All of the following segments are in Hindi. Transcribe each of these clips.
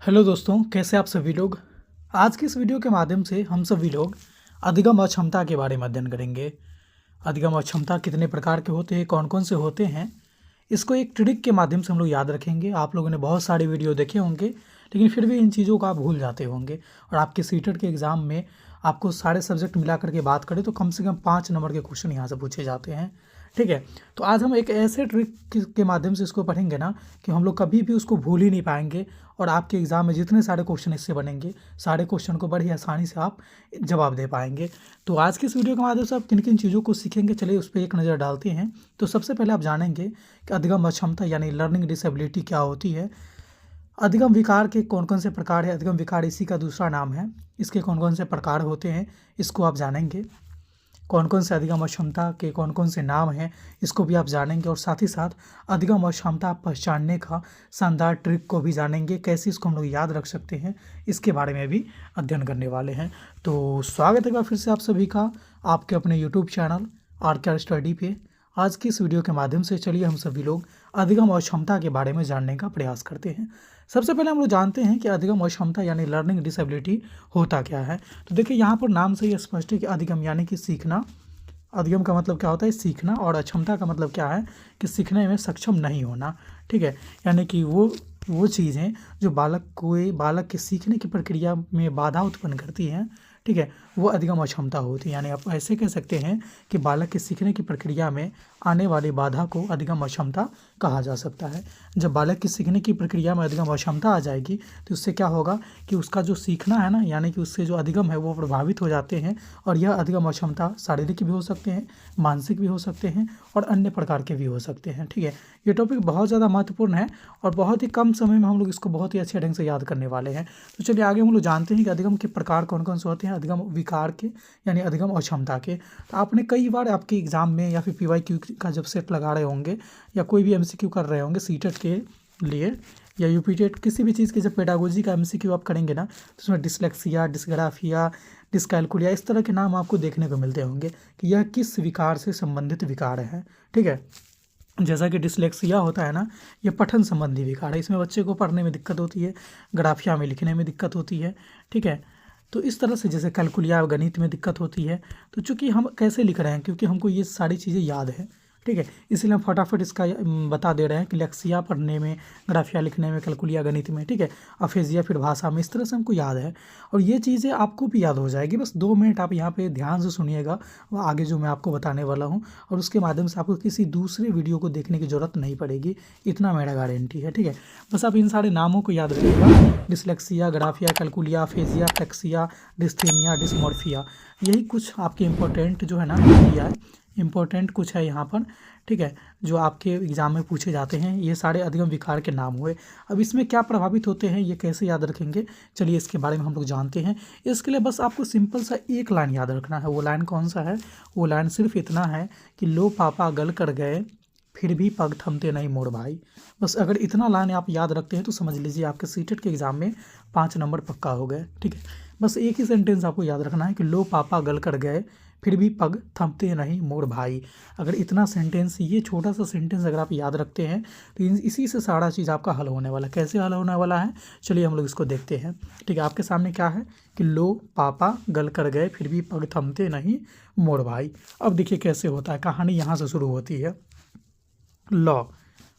हेलो दोस्तों, कैसे आप सभी लोग। आज की इस वीडियो के माध्यम से हम सभी लोग अधिगम अक्षमता के बारे में अध्ययन करेंगे। अधिगम अक्षमता कितने प्रकार के होते हैं, कौन कौन से होते हैं, इसको एक ट्रिक के माध्यम से हम लोग याद रखेंगे। आप लोगों ने बहुत सारे वीडियो देखे होंगे, लेकिन फिर भी इन चीज़ों को आप भूल जाते होंगे। और आपके सीटेट के एग्ज़ाम में आपको सारे सब्जेक्ट मिला करके बात करें तो कम से कम 5 नंबर के क्वेश्चन यहाँ से पूछे जाते हैं। ठीक है, तो आज हम एक ऐसे ट्रिक के माध्यम से इसको पढ़ेंगे ना कि हम लोग कभी भी उसको भूल ही नहीं पाएंगे। और आपके एग्ज़ाम में जितने सारे क्वेश्चन इससे बनेंगे, सारे क्वेश्चन को बड़ी आसानी से आप जवाब दे पाएंगे। तो आज की इस वीडियो के माध्यम से आप किन किन चीज़ों को सीखेंगे, चलिए उस पर एक नज़र डालते हैं। तो सबसे पहले आप जानेंगे कि अधिगम अक्षमता यानी लर्निंग डिसेबिलिटी क्या होती है। अधिगम विकार के कौन कौन से प्रकार है, अधिगम विकार इसी का दूसरा नाम है, इसके कौन कौन से प्रकार होते हैं इसको आप जानेंगे। कौन कौन से अधिगम अक्षमता के कौन कौन से नाम हैं इसको भी आप जानेंगे। और साथ ही साथ अधिगम अक्षमता पहचानने का शानदार ट्रिक को भी जानेंगे, कैसे इसको हम लोग याद रख सकते हैं, इसके बारे में भी अध्ययन करने वाले हैं। तो स्वागत है एक बार फिर से आप सभी का आपके अपने यूट्यूब चैनल आर स्टडी पे। आज की इस वीडियो के माध्यम से चलिए हम सभी लोग अधिगम अक्षमता के बारे में जानने का प्रयास करते हैं। सबसे पहले हम लोग जानते हैं कि अधिगम अक्षमता यानी लर्निंग डिसेबिलिटी होता क्या है। तो देखिए यहाँ पर नाम से ही स्पष्ट है कि अधिगम यानी कि सीखना। अधिगम का मतलब क्या होता है, सीखना। और अक्षमता का मतलब क्या है कि सीखने में सक्षम नहीं होना। ठीक है, यानी कि वो चीज़ें जो बालक के सीखने की प्रक्रिया में बाधा उत्पन्न करती हैं, ठीक है, वो अधिगम अक्षमता होती है। यानी आप ऐसे कह सकते हैं कि बालक के सीखने की प्रक्रिया में आने वाली बाधा को अधिगम अक्षमता कहा जा सकता है। जब बालक की सीखने की प्रक्रिया में अधिगम अक्षमता आ जाएगी तो उससे क्या होगा कि उसका जो सीखना है ना, यानी कि उससे जो अधिगम है वो प्रभावित हो जाते हैं। और यह अधिगम अक्षमता शारीरिक भी हो सकते हैं, मानसिक भी हो सकते हैं और अन्य प्रकार के भी हो सकते हैं। ठीक है, ये टॉपिक बहुत ज़्यादा महत्वपूर्ण है और बहुत ही कम समय में हम लोग इसको बहुत ही अच्छे ढंग से याद करने वाले हैं। तो चलिए आगे हम लोग जानते हैं कि अधिगम के प्रकार कौन कौन से होते हैं, अधिगम विकार के यानी अधिगम अक्षमता के। तो आपने कई बार आपके एग्जाम में या फिर PYQ का जब सेट लगा रहे होंगे या कोई भी MCQ कर रहे होंगे सीटेट के लिए या यूपीटेट, किसी भी चीज़ की जब पेडागोजी का MCQ आप करेंगे ना तो उसमें डिसलेक्सिया, डिसग्राफिया, डिसकैलकुलिया इस तरह के नाम आपको देखने को मिलते होंगे कि यह किस विकार से संबंधित विकार है। ठीक है, जैसा कि डिसलेक्सिया होता है ना, ये पठन संबंधी विकार है। इसमें बच्चे को पढ़ने में दिक्कत होती है, ग्राफिया में लिखने में दिक्कत होती है। ठीक है, तो इस तरह से जैसे कैलकुलिया गणित में दिक्कत होती है। तो चूंकि हम कैसे लिख रहे हैं, क्योंकि हमको ये सारी चीज़ें याद है। ठीक है, इसीलिए हम फटाफट इसका बता दे रहे हैं कि लेक्सिया पढ़ने में, ग्राफिया लिखने में, कैलकुलिया गणित में, ठीक है, अफेजिया फिर भाषा में, इस तरह से हमको याद है। और ये चीज़ें आपको भी याद हो जाएगी। बस 2 मिनट आप यहाँ पे ध्यान से सुनिएगा वो आगे जो मैं आपको बताने वाला हूँ, और उसके माध्यम से आपको किसी दूसरे वीडियो को देखने की ज़रूरत नहीं पड़ेगी, इतना मेरा गारंटी है। ठीक है, बस आप इन सारे नामों को याद रखिएगा, डिसलेक्सिया, ग्राफिया, कैलकुलिया, अफेजिया, फ्लेक्सिया, डिस्थेमिया, डिसमॉर्फिया। यही कुछ आपके इम्पोर्टेंट जो है ना, दिया है इम्पोर्टेंट कुछ है यहाँ पर। ठीक है, जो आपके एग्ज़ाम में पूछे जाते हैं, ये सारे अधिगम विकार के नाम हुए। अब इसमें क्या प्रभावित होते हैं, ये कैसे याद रखेंगे, चलिए इसके बारे में हम लोग जानते हैं। इसके लिए बस आपको सिंपल सा एक लाइन याद रखना है। वो लाइन कौन सा है, वो लाइन सिर्फ इतना है कि लो पापा गल कर गए फिर भी पग थमते नहीं मोड़ भाई। बस अगर इतना लाइन आप याद रखते हैं तो समझ लीजिए आपके सीटेट के एग्ज़ाम में 5 नंबर पक्का हो गए। ठीक है, बस एक ही सेंटेंस आपको याद रखना है कि लो पापा गल कर गए फिर भी पग थमते नहीं मोड़ भाई। अगर इतना सेंटेंस, ये छोटा सा सेंटेंस अगर आप याद रखते हैं तो इसी से सारा चीज़ आपका हल होने वाला है। कैसे हल होने वाला है, चलिए हम लोग इसको देखते हैं। ठीक है, आपके सामने क्या है कि लो पापा गल कर गए फिर भी पग थमते नहीं मोड़ भाई। अब देखिए कैसे होता है, कहानी यहाँ से शुरू होती है। लॉ,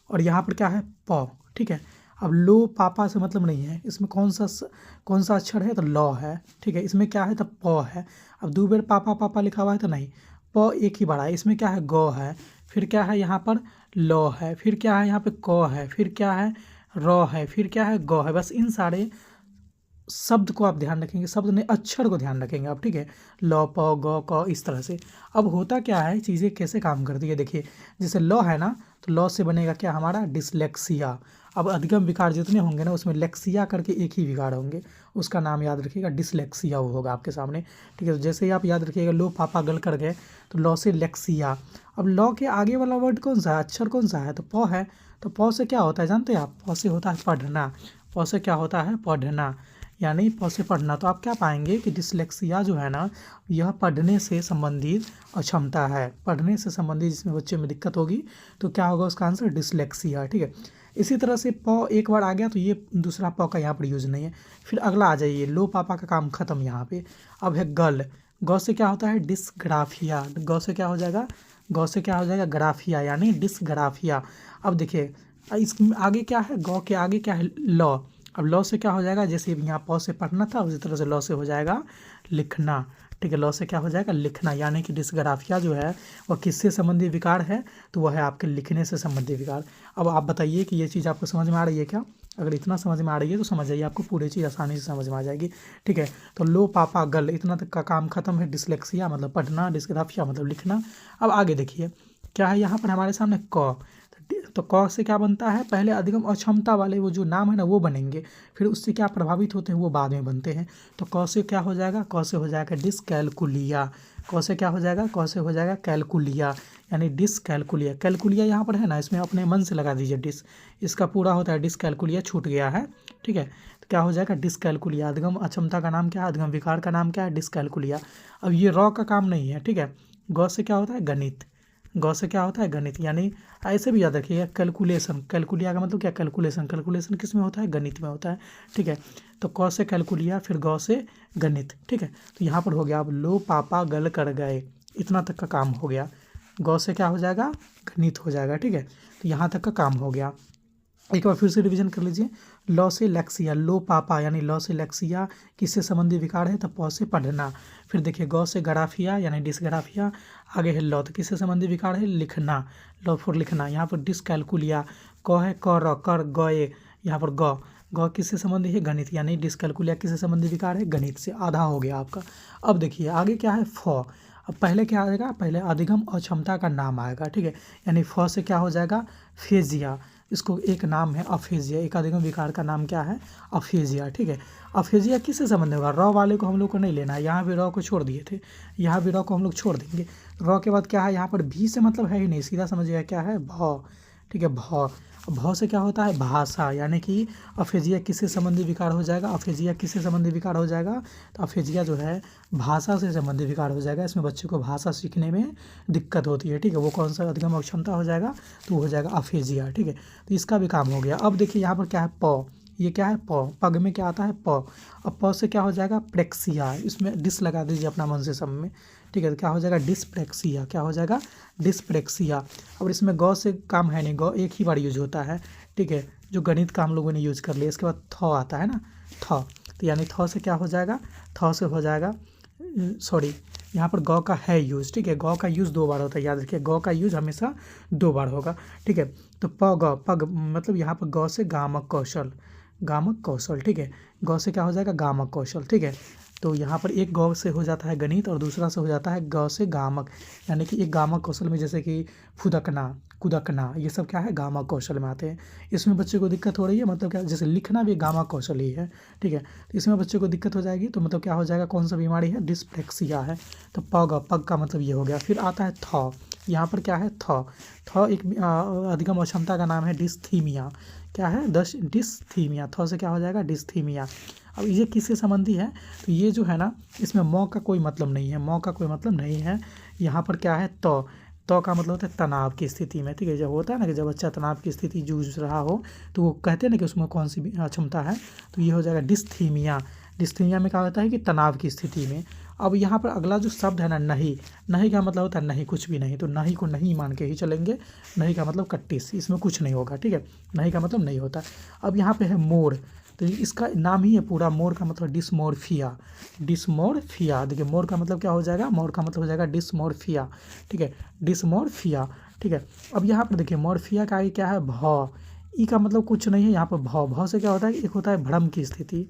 और यहाँ पर क्या है, प। ठीक है, अब लो पापा से मतलब नहीं है, इसमें कौन सा अक्षर है, तो लॉ है। ठीक है, इसमें क्या है, तो प है। अब 2 बार पापा पापा लिखा हुआ है तो नहीं, प एक ही बार है। इसमें क्या है, गौ है, फिर क्या है यहाँ पर लॉ है, फिर क्या है यहाँ पे क है, फिर क्या है रॉ है, फिर क्या है गौ है। बस इन सारे शब्द को आप ध्यान रखेंगे, शब्द ने अक्षर को ध्यान रखेंगे आप। ठीक है, लॉ प ग क इस तरह से। अब होता क्या है, चीज़ें कैसे काम करती है, देखिए जैसे लॉ है ना, तो लॉ से बनेगा क्या हमारा, डिसलेक्सिया। अब अधिगम विकार जितने होंगे ना, उसमें लेक्सिया करके एक ही विकार होंगे, उसका नाम याद रखिएगा, डिसलेक्सिया वो होगा आपके सामने। ठीक है, तो जैसे ही आप याद रखिएगा लो पापा गल कर गए, तो लॉ से लेक्सिया। अब लॉ के आगे वाला वर्ड कौन सा है, अक्षर कौन सा है, तो प है। तो प से क्या होता है जानते हैं आप, प से होता है पढ़ना। प से क्या होता है, पढ़ना, यानी प से पढ़ना। तो आप क्या पाएंगे कि डिसलेक्सिया जो है ना, यह पढ़ने से संबंधित अक्षमता है। पढ़ने से संबंधित जिसमें बच्चे में दिक्कत होगी तो क्या होगा उसका आंसर, डिसलेक्सिया। ठीक है, इसी तरह से प एक बार आ गया तो ये दूसरा प का यहाँ पर यूज़ नहीं है। फिर अगला आ जाइए, लो पापा का काम खत्म यहाँ पे। अब है गल। गौ से क्या होता है? डिस्ग्राफिया। गौ से क्या हो जाएगा? गौ से क्या हो जाएगा? ग्राफिया यानी डिस्ग्राफिया। अब देखिए इस आगे क्या है? गौ के आगे क्या है? लॉ। अब लॉ से क्या हो जाएगा? जैसे यहाँ प से पढ़ना था उसी तरह से लॉ से हो जाएगा लिखना। ठीक है, लॉ से क्या हो जाएगा? लिखना। यानी कि डिस्ग्राफिया जो है वह किससे संबंधी विकार है? तो वह है आपके लिखने से संबंधी विकार। अब आप बताइए कि ये चीज़ आपको समझ में आ रही है क्या? अगर इतना समझ में आ रही है तो समझ जाइए, आपको पूरी चीज़ आसानी से समझ में आ जाएगी। ठीक है, तो लो पापा गल इतना तक का काम खत्म है। डिसलेक्सिया मतलब पढ़ना, डिस्ग्राफिया मतलब लिखना। अब आगे देखिए क्या है यहाँ पर हमारे सामने? क। तो क से क्या बनता है? पहले अधिगम अक्षमता वाले वो जो नाम है ना वो बनेंगे, फिर उससे क्या प्रभावित होते हैं वो बाद में बनते हैं। तो क से क्या हो जाएगा? क से हो जाएगा डिसकैलकुलिया। क से क्या हो जाएगा? क से हो जाएगा कैलकुलिया यानी डिसकैलकुलिया। कैलकुलिया यहाँ पर है ना, इसमें अपने मन से लगा दीजिए डिस, इसका पूरा होता है डिसकैलकुलिया, छूट गया है। ठीक है, तो क्या हो जाएगा? डिसकैलकुलिया। अधिगम अक्षमता का नाम क्या है? अधिगम विकार का नाम क्या है? डिसकैलकुलिया। अब ये रॉ का काम नहीं है। ठीक है, गौ से क्या होता है? गणित। गौ से क्या होता है? गणित। यानी ऐसे भी याद रखिएगा कैलकुलेशन। कैलकुलिया का मतलब क्या? कैलकुलेशन। कैलकुलेशन किस में होता है? गणित में होता है। ठीक है, तो क से कैलकुलिया फिर गौ से गणित। ठीक है, तो यहाँ पर हो गया। अब लो पापा गल कर गए, इतना तक का काम हो गया। गौ से क्या हो जाएगा? गणित हो जाएगा। ठीक है, तो यहाँ तक का काम हो गया। एक बार फिर से रिवीजन कर लीजिए। लॉ से लेक्सिया, लो पापा यानी लॉ से लेक्सिया किससे संबंधी विकार है? तो प से पढ़ना। फिर देखिए गौ से ग्राफिया यानी डिसग्राफिया। आगे है लॉ, तो किससे संबंधी विकार है? लिखना, लॉ फॉर लिखना। यहाँ पर डिसकैलकुलिया। क है कर, कर गए, यहाँ पर गौ। गौ किससे संबंधी है? गणित। यानी डिसकैलकुलिया किससे संबंधी विकार है? गणित से। आधा हो गया आपका। अब देखिए आगे क्या है? फ। अब पहले क्या आएगा? पहले अधिगम अक्षमता का नाम आएगा। ठीक है, यानी फ से क्या हो जाएगा? फेजिया। इसको एक नाम है अफेजिया, एक अधिगम विकार का नाम क्या है? अफेजिया। ठीक है, अफेजिया किससे संबंध होगा? रॉ वाले को हम लोग को नहीं लेना है, यहाँ भी रॉ को छोड़ दिए थे, यहाँ भी रॉ को हम लोग छोड़ देंगे। रॉ के बाद क्या है? यहाँ पर भी से मतलब है ही नहीं, सीधा समझिएगा क्या है? भाव। ठीक है, भाव। भाव से क्या होता है? भाषा। यानी कि अफेजिया किससे संबंधी विकार हो जाएगा? अफेजिया किससे संबंधी विकार हो जाएगा? तो अफेजिया जो है भाषा से संबंधी विकार हो जाएगा। इसमें बच्चे को भाषा सीखने में दिक्कत होती है। ठीक है, वो कौन सा अधिगम अक्षमता हो जाएगा? तो वो हो जाएगा अफेजिया। ठीक है, तो इसका भी काम हो गया। अब देखिए यहाँ पर क्या है? प। ये क्या है? प। पग में क्या आता है? प। अब प से क्या हो जाएगा? प्रेक्सिया। इसमें डिस लगा दीजिए अपना मन से सब में। ठीक है, तो क्या हो जाएगा? डिसप्रेक्सिया। क्या हो जाएगा? डिसप्रेक्सिया। अब इसमें गौ से काम है नहीं, गौ एक ही बार यूज होता है। ठीक है, जो गणित का हम लोगों ने यूज कर लिया। इसके बाद थ आता है ना, थ। तो यानी थ से क्या हो जाएगा? थ से हो जाएगा सॉरी, यहाँ पर गौ का है यूज। ठीक है, गौ का यूज 2 बार होता है, याद रखिए गौ का यूज हमेशा 2 बार होगा। ठीक है, तो प गौ पग मतलब यहाँ पर गौ से गामक कौशल, गामक कौशल। ठीक है, गौ से क्या हो जाएगा? गामक कौशल। ठीक है, तो यहाँ पर एक गौ से हो जाता है गणित और दूसरा से हो जाता है गौ से गामक। यानी कि एक गामक कौशल में जैसे कि फुदकना, कुदकना, ये सब क्या है? गामक कौशल में आते हैं। इसमें बच्चे को दिक्कत हो रही है, मतलब क्या? जैसे लिखना भी गामक कौशल ही है। ठीक है, तो इसमें बच्चे को दिक्कत हो जाएगी तो मतलब क्या हो जाएगा? कौन सा बीमारी है? डिसप्रेक्सिया है। तो पग, पग का मतलब ये हो गया। फिर आता है थ। यहाँ पर क्या है? थ। थ एक अधिगम अक्षमता का नाम है डिस्थीमिया। क्या है? डिस्थीमिया। थ से क्या हो जाएगा? डिस्थीमिया। अब ये किससे संबंधी है? तो ये जो है ना, इसमें मौ का कोई मतलब नहीं है, मौ का कोई मतलब नहीं है। यहाँ पर क्या है? तो का मतलब होता है तनाव की स्थिति में। ठीक है, जब होता है ना कि जब बच्चा तनाव की स्थिति जूझ रहा हो तो वो कहते हैं ना कि उसमें कौन सी क्षमता है, तो ये हो जाएगा डिस्थीमिया। डिस्थीमिया में क्या होता है? कि तनाव की स्थिति में। अब यहाँ पर अगला जो शब्द है ना, नहीं। नहीं का मतलब होता है नहीं, कुछ भी नहीं, तो नहीं को नहीं मान के ही चलेंगे। नहीं का मतलब कट्टिस, इसमें कुछ नहीं होगा। ठीक है, नहीं का मतलब नहीं होता। अब यहाँ पे है मोर, तो इसका नाम ही है पूरा। मोर का मतलब डिस्मोर्फिया। डिस्मोर्फिया, देखिए मोर का मतलब क्या हो जाएगा? मोर का मतलब हो जाएगा डिस्मोर्फिया। ठीक है, डिस्मोर्फिया। ठीक है, अब यहाँ पर देखिए मोर्फिया का आगे क्या है? भाव। ई का मतलब कुछ नहीं है यहाँ पर। भाव, भाव से क्या होता है? एक होता है भ्रम की स्थिति,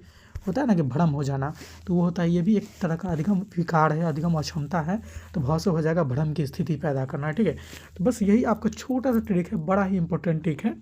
होता है ना कि भ्रम हो जाना, तो वो होता है, ये भी एक तरह का अधिगम विकार है, अधिगम अक्षमता है। तो भाव से हो जाएगा भ्रम की स्थिति पैदा करना। ठीक है, तो बस यही आपका छोटा सा ट्रिक है, बड़ा ही इंपॉर्टेंट ट्रिक है।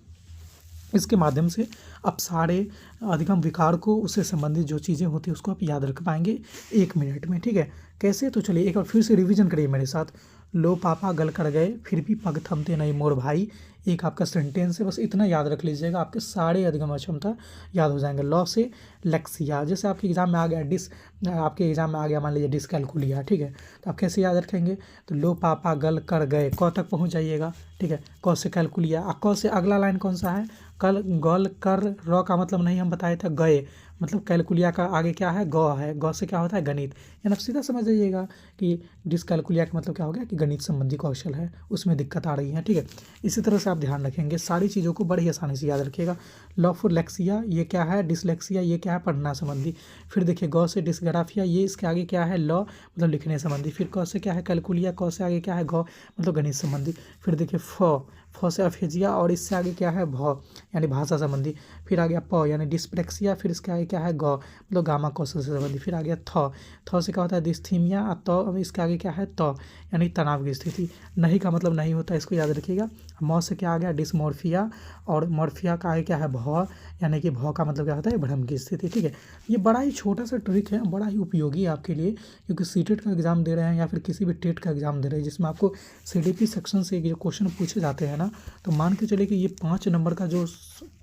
इसके माध्यम से आप सारे अधिगम विकार को, उससे संबंधित जो चीज़ें होती हैं उसको आप याद रख पाएंगे 1 मिनट में। ठीक है, कैसे? तो चलिए एक बार फिर से रिवीजन करिए मेरे साथ। लो पापा गल कर गए फिर भी पग थमते नहीं मोर भाई, एक आपका सेंटेंस है। बस इतना याद रख लीजिएगा, आपके सारे अधिगम क्षमता याद हो जाएंगे। लॉ से लेक्सिया, जैसे आपके एग्जाम में आ गया आपके एग्जाम में आ गया मान लीजिए डिसकैलकुलिया, ठीक है, तो आप कैसे याद रखेंगे? तो लो पापा गल कर गए, क तक पहुंच जाइएगा, ठीक है, क से कैलकुलिया। क से अगला लाइन कौन सा है? कल गल कर, र का मतलब नहीं हम बताए थे गए, मतलब कैलकुलिया का आगे क्या है? ग है। ग से क्या होता है? गणित। यानी आप सीधा समझ जाइएगा कि डिसकैलकुलिया का मतलब क्या हो गया कि गणित संबंधी कौशल है, उसमें दिक्कत आ रही है, ठीक है। इसी तरह से आप ध्यान रखेंगे, सारी चीज़ों को बड़ी आसानी से याद रखिएगा। लॉफोलेक्सिया ये क्या है? डिसलेक्सिया ये क्या है? पढ़ना संबंधी। फिर देखिए ग से डिस्ग्राफिया, ये इसके आगे क्या है? लॉ मतलब लिखने संबंधी। फिर क से क्या है? कैलकुलिया। क से आगे क्या है? ग मतलब गणित संबंधी। फिर देखिए फ से अफेजिया और इससे आगे क्या है? भ यानी भाषा संबंधी। फिर आ गया प यानी डिस्प्रेक्सिया, फिर इसके आगे क्या है? ग मतलब गामा कौशल से संबंधी। फिर आ गया थ से क्या होता है? डिस्थीमिया। अब इसके आगे क्या है? त यानी तनाव की स्थिति। नहीं का मतलब नहीं होता, इसको याद रखिएगा। म से क्या आ गया? डिसमॉर्फिया, और मॉर्फिया का आगे क्या है? भ यानी कि भ का मतलब क्या होता है? भ्रम की स्थिति, ठीक है। ये बड़ा ही छोटा सा ट्रिक है, बड़ा ही उपयोगी है आपके लिए, क्योंकि सीटेट का एग्जाम दे रहे हैं या फिर किसी भी टेट का एग्जाम दे रहे हैं जिसमें आपको सीडीपी सेक्शन से जो क्वेश्चन पूछे जाते हैं ना, तो मान के चलिए कि ये 5 नंबर का जो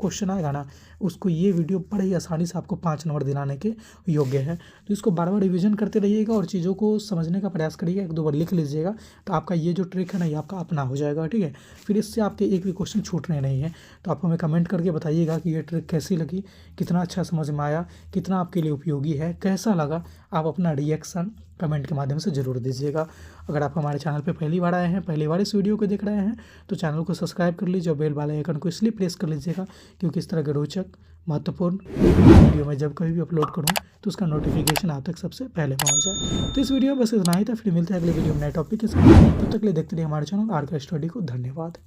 क्वेश्चन आएगा ना, उसको ये वीडियो बड़े ही आसानी से आपको 5 नंबर दिलाने के योग्य है। तो इसको बार बार रिवीजन करते रहिएगा और चीज़ों को समझने का प्रयास करिएगा, 1-2 बार लिख लीजिएगा, तो आपका ये जो ट्रिक है ना, ये आपका अपना हो जाएगा, ठीक है। फिर इससे आपके एक भी क्वेश्चन छूटने नहीं है। तो आप हमें कमेंट करके बताइएगा कि ये ट्रिक कैसी लगी, कितना अच्छा समझ में आया, कितना आपके लिए उपयोगी है, कैसा लगा। आप अपना रिएक्शन कमेंट के माध्यम से ज़रूर दीजिएगा। अगर आप हमारे चैनल पे पहली बार आए हैं, पहली बार इस वीडियो को देख रहे हैं, तो चैनल को सब्सक्राइब कर लीजिए और बेल वाले आइकन को इसलिए प्रेस कर लीजिएगा क्योंकि इस तरह के रोचक महत्वपूर्ण वीडियो मैं जब कभी भी अपलोड करूं तो उसका नोटिफिकेशन आप तक सबसे पहले पहुंच जाए। तो इस वीडियो में बस इतना ही था, फिर मिलते हैं अगले वीडियो में नए टॉपिक के साथ। तब तक के लिए देखते रहिए हमारे चैनल आर के स्टडी को। धन्यवाद।